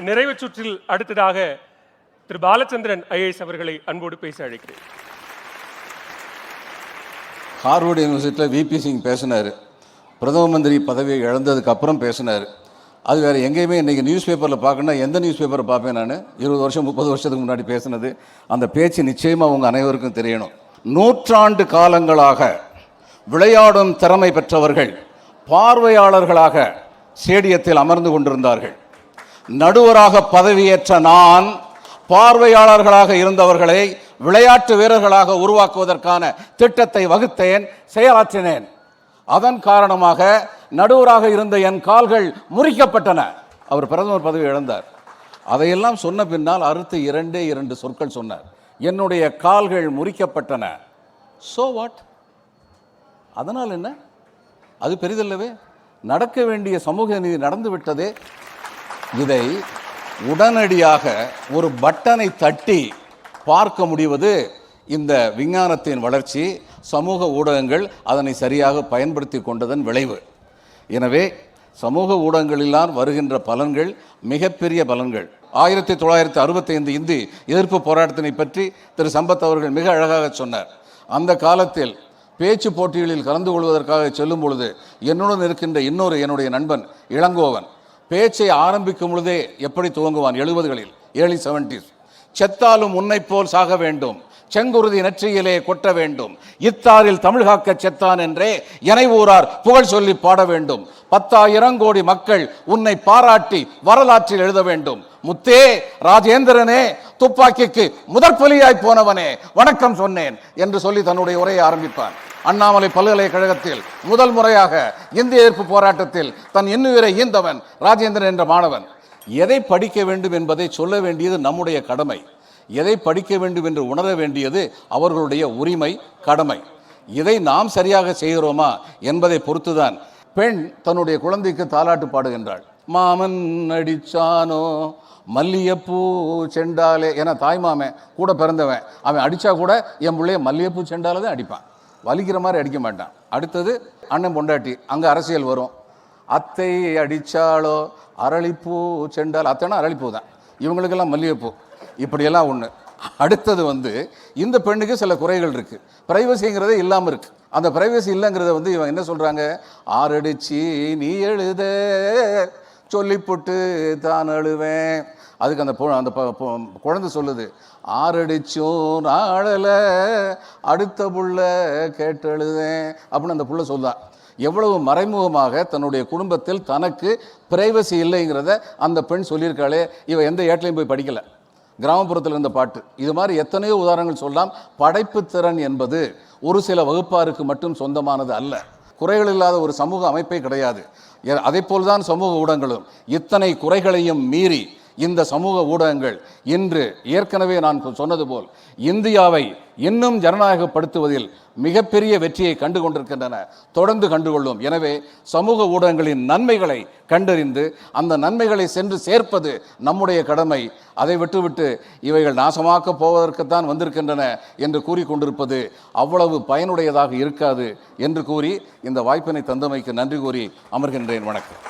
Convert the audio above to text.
நிறைவு சுற்றில் அடுத்ததாக திரு பாலச்சந்திரன் ஐஏஎஸ் அவர்களை அன்போடு பேச அழைக்கிறேன். ஹார்வர்டு யூனிவர்சிட்டியில் விபி சிங் பேசினார். பிரதம மந்திரி பதவியை இழந்ததுக்கு அப்புறம் பேசினார். அது வேறு எங்கேயுமே இன்றைக்கி நியூஸ் பேப்பரில் பார்க்கணுன்னா எந்த நியூஸ் பேப்பரை பார்ப்பேன் நான்? 20 வருஷம் 30 வருஷத்துக்கு முன்னாடி பேசினது. அந்த பேச்சு நிச்சயமாக உங்கள் அனைவருக்கும் தெரியணும். நூற்றாண்டு காலங்களாக விளையாடும் திறமை பெற்றவர்கள் பார்வையாளர்களாக ஸ்டேடியத்தில் அமர்ந்து கொண்டிருந்தார்கள். நடுவராக பதவியேற்ற நான் பார்வையாளர்களாக இருந்தவர்களை விளையாட்டு வீரர்களாக உருவாக்குவதற்கான திட்டத்தை வகுத்தேன், செயலாற்றினேன். அதன் காரணமாக நடுவராக இருந்த என் கால்கள் முறிக்கப்பட்டன. அவர் பிரதமர் பதவி இழந்தார். அதையெல்லாம் சொன்ன பின்னால் அடுத்து 2 சொற்கள் சொன்னார். என்னுடைய கால்கள் முறிக்கப்பட்டன. So what? அதனால் என்ன? அது பெரிதல்லவே? நடக்க வேண்டிய சமூக நீதி நடந்து விட்டதே. இதை உடனடியாக ஒரு பட்டனை தட்டி பார்க்க முடிவது இந்த விஞ்ஞானத்தின் வளர்ச்சி, சமூக ஊடகங்கள் அதனை சரியாக பயன்படுத்தி கொண்டதன் விளைவு. எனவே சமூக ஊடகங்களிலான் வருகின்ற பலன்கள் மிகப்பெரிய பலன்கள். 1965 இந்தி எதிர்ப்பு போராட்டத்தினை பற்றி திரு சம்பத் அவர்கள் மிக அழகாக சொன்னார். அந்த காலத்தில் பேச்சு போட்டிகளில் கலந்து கொள்வதற்காக செல்லும் பொழுது என்னுடன் இருக்கின்ற என்னுடைய நண்பன் இளங்கோவன் பேச்சை ஆரம்பிக்கும் பொழுதே எப்படி துவங்குவான்? 70களில் early 70s, செத்தாலும் உன்னை போல் சாக வேண்டும், செங்குருதி நெற்றியிலே கொட்ட வேண்டும், இத்தாரில் தமிழ் காக்க செத்தான் என்றே எனை ஊரார் புகழ் சொல்லி பாட வேண்டும், 10,000 கோடி மக்கள் உன்னை பாராட்டி வரலாற்றில் எழுத வேண்டும், முத்தே ராஜேந்திரனே துப்பாக்கிக்கு முதற் புலியாய் போனவனே வணக்கம் சொன்னேன் என்று சொல்லி தன்னுடைய உரையை ஆரம்பிப்பான். அண்ணாமலை பல்கலைக்கழகத்தில் முதல் முறையாக இந்திய எதிர்ப்பு போராட்டத்தில் தன் இன்னுயிரை ஈந்தவன் ராஜேந்திரன் என்ற மாணவன். எதை படிக்க வேண்டும் என்பதை சொல்ல வேண்டியது நம்முடைய கடமை. எதை படிக்க வேண்டும் என்று உணர வேண்டியது அவர்களுடைய உரிமை, கடமை. இதை நாம் சரியாக செய்கிறோமா என்பதை பொறுத்துதான். பெண் தன்னுடைய குழந்தைக்கு தாலாட்டு பாடுகின்றாள். மாமன் அடிச்சானோ மல்லிகைப்பூ செண்டாலே என தாய்மாமன் கூட பிறந்தவன் அவன் அடித்தா கூட என் பிள்ளைய மல்லிகைப்பூ செண்டாலே தான் அடிப்பான், வலிக்கிற மாதிரி அடிக்க மாட்டான். அடுத்தது அண்ணன் பொண்டாட்டி, அங்கே அரசியல் வரும். அத்தை அடித்தாலோ அரளிப்பூ செண்டால், அத்தைனா அரளிப்பூ தான், இவங்களுக்கெல்லாம் மல்லிகைப்பூ, இப்படியெல்லாம் ஒன்று. அடுத்தது இந்த பெண்ணுக்கு சில குறைகள் இருக்குது, பிரைவசிங்கிறதே இல்லாமல் இருக்குது. அந்த பிரைவசி இல்லைங்கிறத இவன் என்ன சொல்கிறாங்க, ஆரடிச்சு நீ எழுத சொல்லிப்புட்டு தான் அழுவேன். அதுக்கு அந்த குழந்தை சொல்லுது, ஆரடிச்சும் நாடலை அடுத்த புள்ள கேட்டு எழுதேன் அப்படின்னு அந்த புள்ள சொல்லுதான். எவ்வளவு மறைமுகமாக தன்னுடைய குடும்பத்தில் தனக்கு பிரைவசி இல்லைங்கிறத அந்த பெண் சொல்லியிருக்காளே. இவன் எந்த ஏட்லையும் போய் படிக்கலை, கிராமப்புறத்தில் இருந்த பாட்டு. இது மாதிரி எத்தனையோ உதாரணங்கள் சொல்லலாம். படைப்பு திறன் என்பது ஒரு சில வகுப்பாருக்கு மட்டும் சொந்தமானது அல்ல. குறைகள் இல்லாத ஒரு சமூக அமைப்பே கிடையாது. அதை போல்தான் சமூக ஊடகங்களும். இத்தனை குறைகளையும் மீறி இந்த சமூக ஊடகங்கள் இன்று ஏற்கனவே நான் சொன்னது போல் இந்தியாவை இன்னும் ஜனநாயகப்படுத்துவதில் மிகப்பெரிய வெற்றியை கண்டு கொண்டிருக்கின்றன, தொடர்ந்து கண்டுகொள்ளும். எனவே சமூக ஊடகங்களின் நன்மைகளை கண்டறிந்து அந்த நன்மைகளை சென்று சேர்ப்பது நம்முடைய கடமை. அதை விட்டுவிட்டு இவைகள் நாசமாக்க போவதற்குத்தான் வந்திருக்கின்றன என்று கூறிக்கொண்டிருப்பது அவ்வளவு பயனுடையதாக இருக்காது என்று கூறி இந்த வாய்ப்பினை தந்தமைக்கு நன்றி கூறி அமர்கின்றேன். வணக்கம்.